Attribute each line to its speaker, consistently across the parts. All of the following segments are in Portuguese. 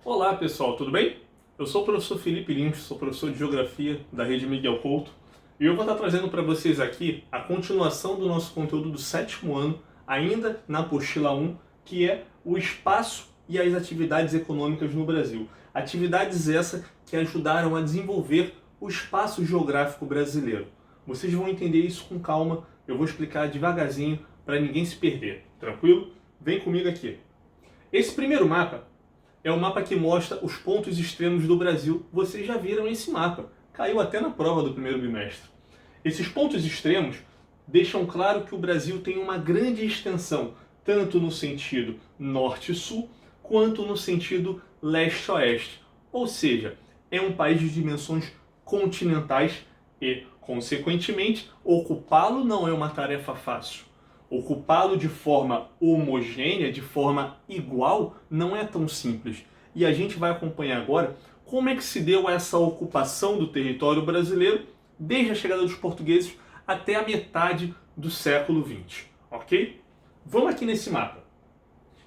Speaker 1: Olá pessoal, tudo bem? Eu sou o professor Felipe Lins, sou professor de Geografia da Rede Miguel Couto e eu vou estar trazendo para vocês aqui a continuação do nosso conteúdo do sétimo ano, ainda na apostila 1, que é o espaço e as atividades econômicas no Brasil. Atividades essas que ajudaram a desenvolver o espaço geográfico brasileiro. Vocês vão entender isso com calma, eu vou explicar devagarzinho para ninguém se perder, tranquilo? Vem comigo aqui. Esse primeiro mapa é o mapa que mostra os pontos extremos do Brasil. Vocês já viram esse mapa. Caiu até na prova do primeiro bimestre. Esses pontos extremos deixam claro que o Brasil tem uma grande extensão, tanto no sentido norte-sul, quanto no sentido leste-oeste. Ou seja, é um país de dimensões continentais e, consequentemente, ocupá-lo não é uma tarefa fácil. Ocupá-lo de forma homogênea, de forma igual, não é tão simples. E a gente vai acompanhar agora como é que se deu essa ocupação do território brasileiro desde a chegada dos portugueses até a metade do século XX, ok? Vamos aqui nesse mapa.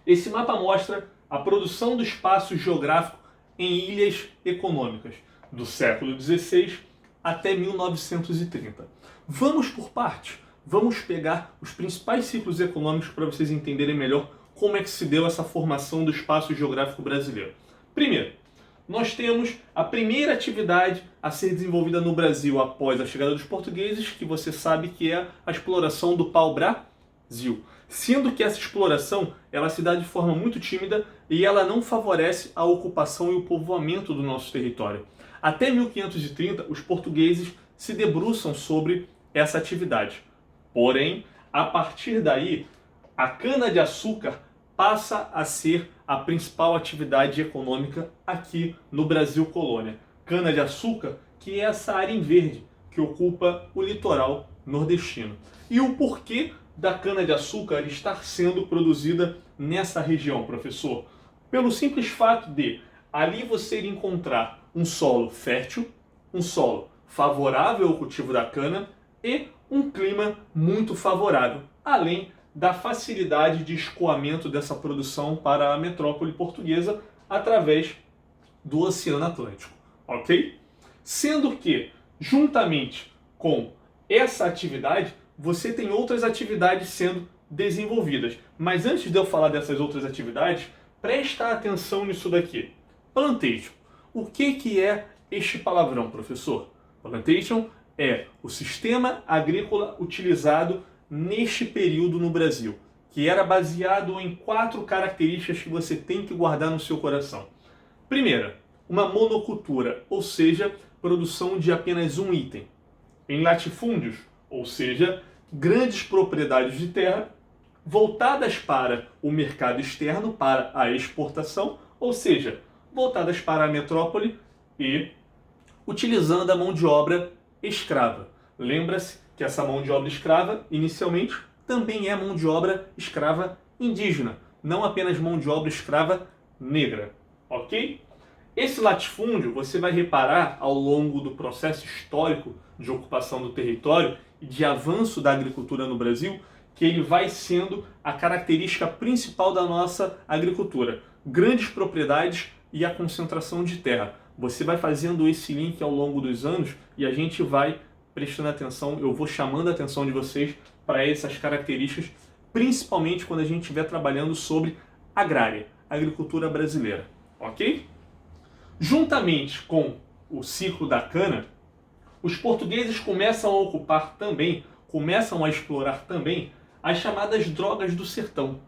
Speaker 1: Esse mapa mostra a produção do espaço geográfico em ilhas econômicas do século XVI até 1930. Vamos por partes. Vamos pegar os principais ciclos econômicos para vocês entenderem melhor como é que se deu essa formação do espaço geográfico brasileiro. Primeiro, nós temos a primeira atividade a ser desenvolvida no Brasil após a chegada dos portugueses, que você sabe que é a exploração do pau-brasil. Sendo que essa exploração ela se dá de forma muito tímida e ela não favorece a ocupação e o povoamento do nosso território. Até 1530, os portugueses se debruçam sobre essa atividade. Porém, a partir daí, a cana-de-açúcar passa a ser a principal atividade econômica aqui no Brasil colônia. Cana-de-açúcar, que é essa área em verde que ocupa o litoral nordestino. E o porquê da cana-de-açúcar estar sendo produzida nessa região, professor? Pelo simples fato de ali você encontrar um solo fértil, um solo favorável ao cultivo da cana e um clima muito favorável, além da facilidade de escoamento dessa produção para a metrópole portuguesa através do Oceano Atlântico, ok? Sendo que, juntamente com essa atividade, você tem outras atividades sendo desenvolvidas. Mas antes de eu falar dessas outras atividades, presta atenção nisso daqui. Plantation. O que é este palavrão, professor? Plantation é o sistema agrícola utilizado neste período no Brasil, que era baseado em 4 características que você tem que guardar no seu coração. Primeira, uma monocultura, ou seja, produção de apenas um item. Em latifúndios, ou seja, grandes propriedades de terra voltadas para o mercado externo, para a exportação, ou seja, voltadas para a metrópole e utilizando a mão de obra escrava. Lembra-se que essa mão de obra escrava, inicialmente, também é mão de obra escrava indígena, não apenas mão de obra escrava negra, ok? Esse latifúndio, você vai reparar ao longo do processo histórico de ocupação do território e de avanço da agricultura no Brasil, que ele vai sendo a característica principal da nossa agricultura. Grandes propriedades e a concentração de terra. Você vai fazendo esse link ao longo dos anos e a gente vai prestando atenção, eu vou chamando a atenção de vocês para essas características, principalmente quando a gente estiver trabalhando sobre agrária, agricultura brasileira, ok? Juntamente com o ciclo da cana, os portugueses começam a ocupar também, começam a explorar também as chamadas drogas do sertão.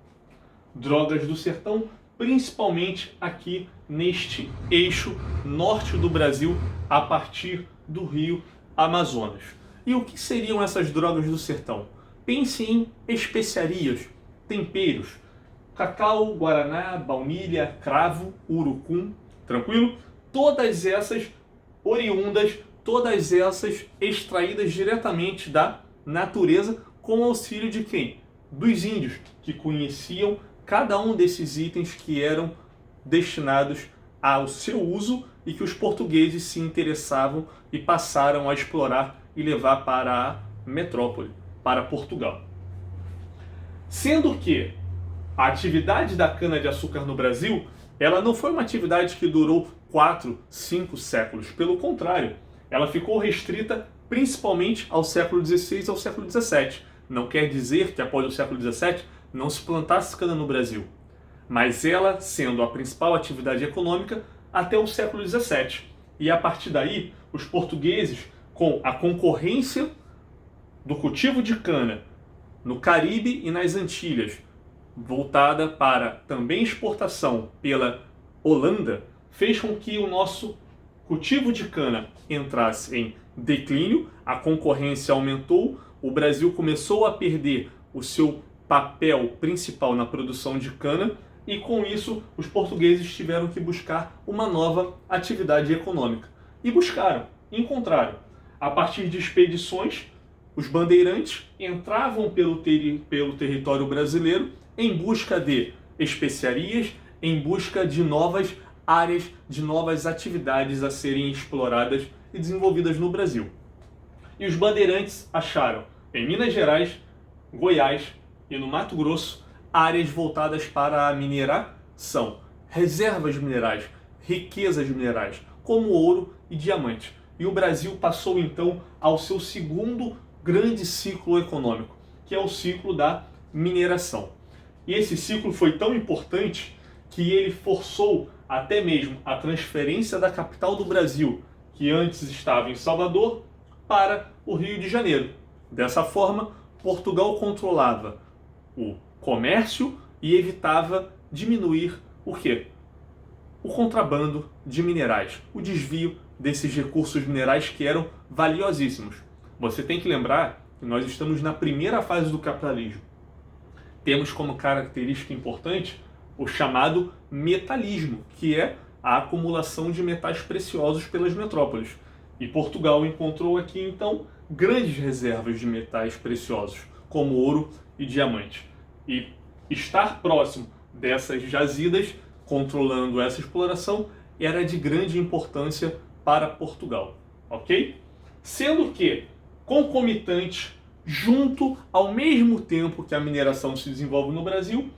Speaker 1: Drogas do sertão, principalmente aqui neste eixo norte do Brasil, a partir do rio Amazonas. E o que seriam essas drogas do sertão? Pense em especiarias, temperos, cacau, guaraná, baunilha, cravo, urucum, tranquilo? Todas essas oriundas, todas essas extraídas diretamente da natureza com auxílio de quem? Dos índios, que conheciam cada um desses itens que eram destinados ao seu uso e que os portugueses se interessavam e passaram a explorar e levar para a metrópole, para Portugal. Sendo que a atividade da cana-de-açúcar no Brasil ela não foi uma atividade que durou 4, 5 séculos. Pelo contrário, ela ficou restrita principalmente ao século XVI e ao século XVII. Não quer dizer que após o século XVII não se plantasse cana no Brasil, mas ela sendo a principal atividade econômica até o século XVII. E a partir daí, os portugueses, com a concorrência do cultivo de cana no Caribe e nas Antilhas, voltada para também exportação pela Holanda, fez com que o nosso cultivo de cana entrasse em declínio, a concorrência aumentou, o Brasil começou a perder o seu papel principal na produção de cana e com isso os portugueses tiveram que buscar uma nova atividade econômica. E buscaram, encontraram. A partir de expedições, os bandeirantes entravam pelo território brasileiro em busca de especiarias, em busca de novas áreas, de novas atividades a serem exploradas e desenvolvidas no Brasil. E os bandeirantes acharam em Minas Gerais, Goiás e no Mato Grosso áreas voltadas para a mineração, reservas minerais, riquezas minerais, como ouro e diamante. E o Brasil passou então ao seu segundo grande ciclo econômico, que é o ciclo da mineração. E esse ciclo foi tão importante que ele forçou até mesmo a transferência da capital do Brasil, que antes estava em Salvador, para o Rio de Janeiro. Dessa forma, Portugal controlava o comércio e evitava diminuir o quê? O contrabando de minerais, o desvio desses recursos minerais que eram valiosíssimos. Você tem que lembrar que nós estamos na primeira fase do capitalismo. Temos como característica importante o chamado metalismo, que é a acumulação de metais preciosos pelas metrópoles. E Portugal encontrou aqui, então, grandes reservas de metais preciosos, como ouro e diamante. E estar próximo dessas jazidas, controlando essa exploração, era de grande importância para Portugal, ok? Sendo que, concomitante, junto ao mesmo tempo que a mineração se desenvolve no Brasil,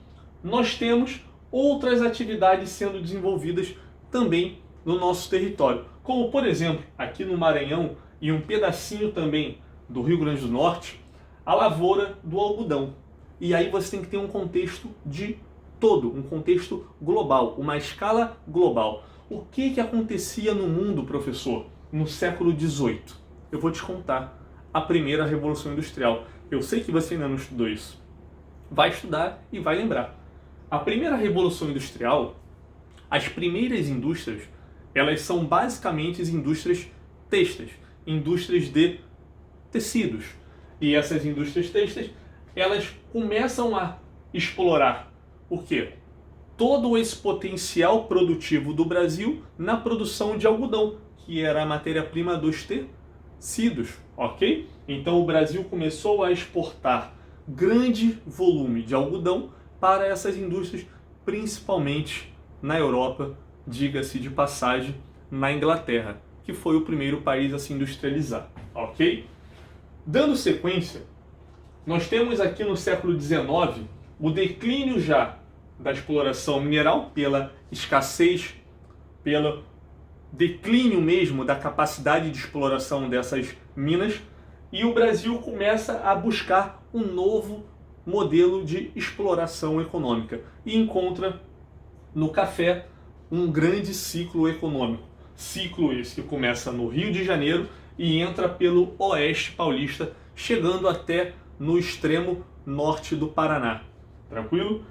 Speaker 1: nós temos outras atividades sendo desenvolvidas também no nosso território. Como, por exemplo, aqui no Maranhão e um pedacinho também do Rio Grande do Norte, a lavoura do algodão. E aí você tem que ter um contexto de todo, um contexto global, uma escala global. O que acontecia no mundo, professor, no século XVIII? Eu vou te contar. A primeira Revolução Industrial. Eu sei que você ainda não estudou isso. Vai estudar e vai lembrar. A primeira Revolução Industrial, as primeiras indústrias, elas são basicamente indústrias têxteis, indústrias de tecidos. E essas indústrias têxteis, elas começam a explorar o quê? Todo esse potencial produtivo do Brasil na produção de algodão, que era a matéria-prima dos tecidos, ok? Então o Brasil começou a exportar grande volume de algodão para essas indústrias, principalmente na Europa, diga-se de passagem, na Inglaterra, que foi o primeiro país a se industrializar, ok? Dando sequência, nós temos aqui no século XIX o declínio já da exploração mineral pela escassez, pelo declínio mesmo da capacidade de exploração dessas minas, e o Brasil começa a buscar um novo modelo de exploração econômica e encontra no café um grande ciclo econômico. Ciclo esse que começa no Rio de Janeiro e entra pelo oeste paulista, chegando até no extremo norte do Paraná. Tranquilo?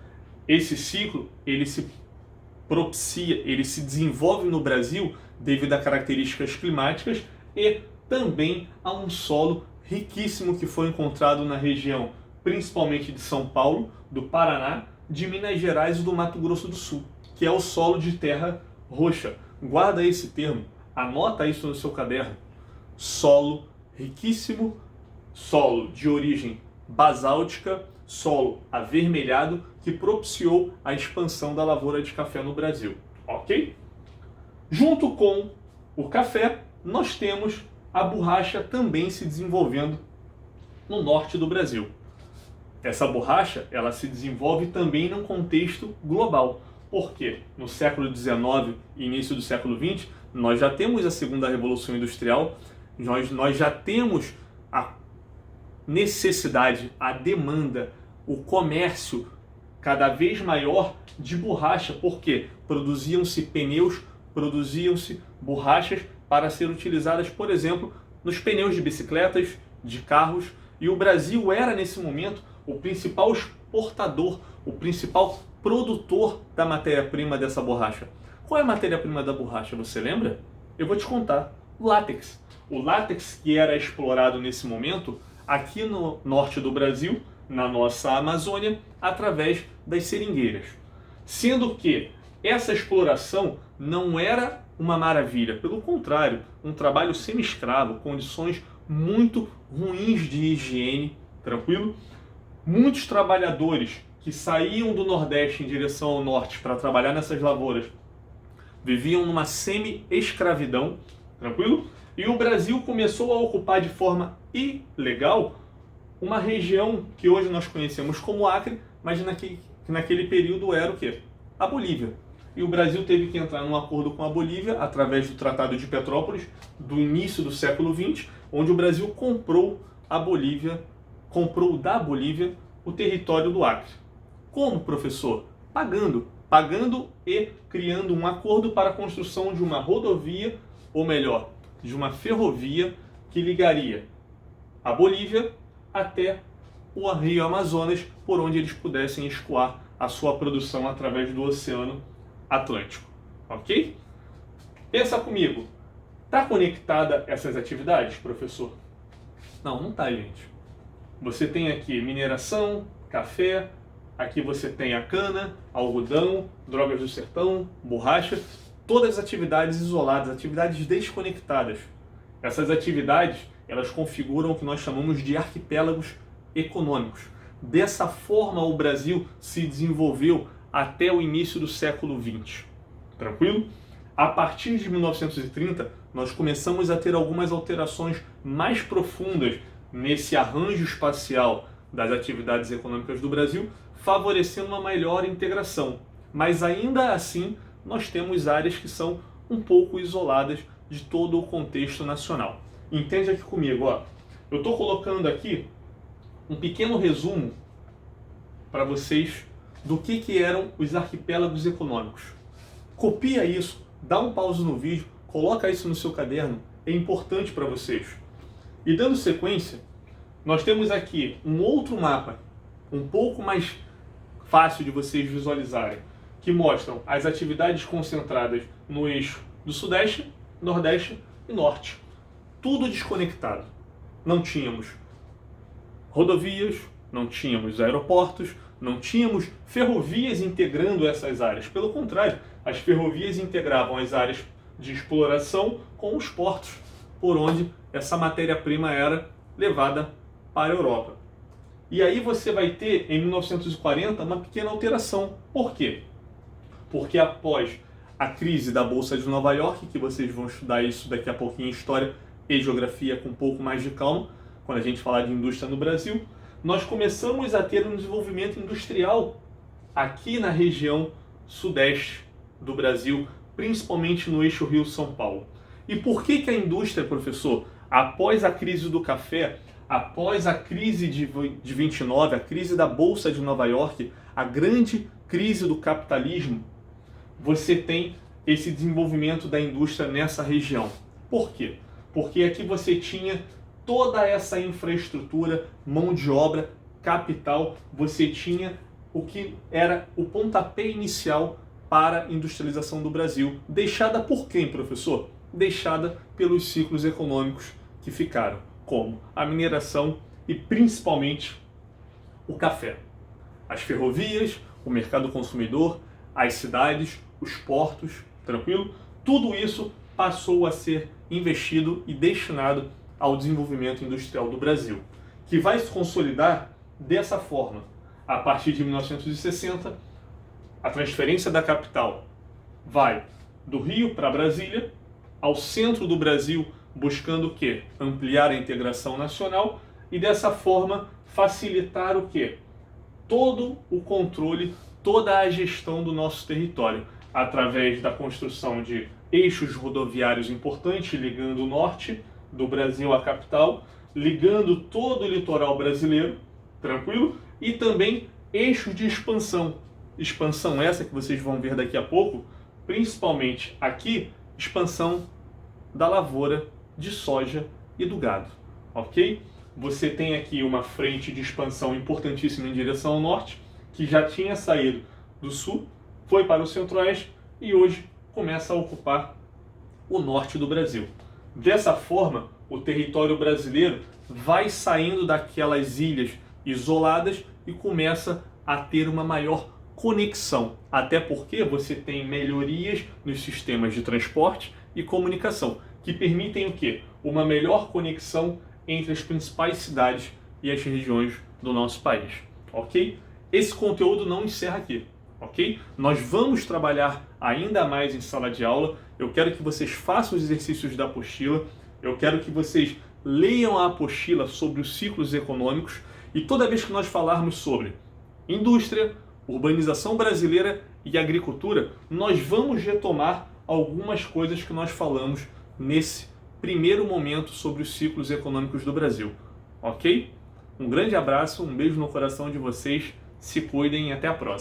Speaker 1: Esse ciclo, ele se propicia, ele se desenvolve no Brasil devido a características climáticas e também a um solo riquíssimo que foi encontrado na região, principalmente de São Paulo, do Paraná, de Minas Gerais e do Mato Grosso do Sul, que é o solo de terra roxa. Guarda esse termo, anota isso no seu caderno. Solo riquíssimo, solo de origem basáltica, solo avermelhado, que propiciou a expansão da lavoura de café no Brasil, ok? Junto com o café, nós temos a borracha também se desenvolvendo no norte do Brasil. Essa borracha, ela se desenvolve também num contexto global. Porque no século XIX e início do século XX, nós já temos a segunda revolução industrial, nós já temos a necessidade, a demanda, o comércio cada vez maior de borracha, porque produziam-se pneus, produziam-se borrachas para ser utilizadas, por exemplo, nos pneus de bicicletas, de carros, e o Brasil era, nesse momento, o principal exportador, o principal produtor da matéria-prima dessa borracha. Qual é a matéria-prima da borracha, você lembra? Eu vou te contar. O látex. O látex que era explorado nesse momento aqui no norte do Brasil, na nossa Amazônia, através das seringueiras. Sendo que essa exploração não era uma maravilha, pelo contrário, um trabalho semi-escravo, condições muito ruins de higiene, tranquilo? Muitos trabalhadores que saíam do Nordeste em direção ao Norte para trabalhar nessas lavouras viviam numa semi-escravidão, tranquilo? E o Brasil começou a ocupar de forma ilegal uma região que hoje nós conhecemos como Acre, mas naquele período era o quê? A Bolívia. E o Brasil teve que entrar num acordo com a Bolívia, através do Tratado de Petrópolis, do início do século XX, onde o Brasil comprou da Bolívia o território do Acre. Como, professor? Pagando e criando um acordo para a construção de uma rodovia, ou melhor, de uma ferrovia que ligaria a Bolívia até o Rio Amazonas, por onde eles pudessem escoar a sua produção através do Oceano Atlântico. Ok? Pensa comigo. Está conectada essas atividades, professor? Não, não está, gente. Você tem aqui mineração, café, aqui você tem a cana, algodão, drogas do sertão, borracha, todas as atividades isoladas, atividades desconectadas. Essas atividades, elas configuram o que nós chamamos de arquipélagos econômicos. Dessa forma, o Brasil se desenvolveu até o início do século XX. Tranquilo? A partir de 1930, nós começamos a ter algumas alterações mais profundas nesse arranjo espacial das atividades econômicas do Brasil, favorecendo uma maior integração. Mas ainda assim, nós temos áreas que são um pouco isoladas de todo o contexto nacional. Entende aqui comigo, ó. Eu estou colocando aqui um pequeno resumo para vocês do que eram os arquipélagos econômicos. Copia isso, dá um pause no vídeo, coloca isso no seu caderno, é importante para vocês. E dando sequência, nós temos aqui um outro mapa, um pouco mais fácil de vocês visualizarem, que mostram as atividades concentradas no eixo do Sudeste, Nordeste e Norte. Tudo desconectado. Não tínhamos rodovias, não tínhamos aeroportos, não tínhamos ferrovias integrando essas áreas. Pelo contrário, as ferrovias integravam as áreas de exploração com os portos, por onde essa matéria-prima era levada para a Europa. E aí você vai ter, em 1940, uma pequena alteração. Por quê? Porque após a crise da Bolsa de Nova York, que vocês vão estudar isso daqui a pouquinho em História e Geografia com um pouco mais de calma, quando a gente falar de indústria no Brasil, nós começamos a ter um desenvolvimento industrial aqui na região sudeste do Brasil, principalmente no eixo Rio-São Paulo. E por que a indústria, professor, após a crise do café, após a crise de 29, a crise da Bolsa de Nova York, a grande crise do capitalismo, você tem esse desenvolvimento da indústria nessa região? Por quê? Porque aqui você tinha toda essa infraestrutura, mão de obra, capital, você tinha o que era o pontapé inicial para a industrialização do Brasil. Deixada por quem, professor? Deixada pelos ciclos econômicos que ficaram, como a mineração e principalmente o café. As ferrovias, o mercado consumidor, as cidades, os portos, tranquilo? Tudo isso passou a ser investido e destinado ao desenvolvimento industrial do Brasil, que vai se consolidar dessa forma. A partir de 1960, a transferência da capital vai do Rio para Brasília, ao centro do Brasil, buscando o quê? Ampliar a integração nacional e dessa forma facilitar o quê? Todo o controle, toda a gestão do nosso território, através da construção de eixos rodoviários importantes, ligando o norte do Brasil à capital, ligando todo o litoral brasileiro, tranquilo? E também eixos de expansão. Expansão essa que vocês vão ver daqui a pouco, principalmente aqui, expansão da lavoura de soja e do gado, ok? Você tem aqui uma frente de expansão importantíssima em direção ao norte, que já tinha saído do sul, foi para o centro-oeste e hoje começa a ocupar o norte do Brasil. Dessa forma, o território brasileiro vai saindo daquelas ilhas isoladas e começa a ter uma maior conexão, até porque você tem melhorias nos sistemas de transporte e comunicação, que permitem o quê? Uma melhor conexão entre as principais cidades e as regiões do nosso país, ok? Esse conteúdo não encerra aqui, ok? Nós vamos trabalhar ainda mais em sala de aula. Eu quero que vocês façam os exercícios da apostila, eu quero que vocês leiam a apostila sobre os ciclos econômicos e toda vez que nós falarmos sobre indústria, urbanização brasileira e agricultura, nós vamos retomar algumas coisas que nós falamos nesse primeiro momento sobre os ciclos econômicos do Brasil, ok? Um grande abraço, um beijo no coração de vocês, se cuidem e até a próxima.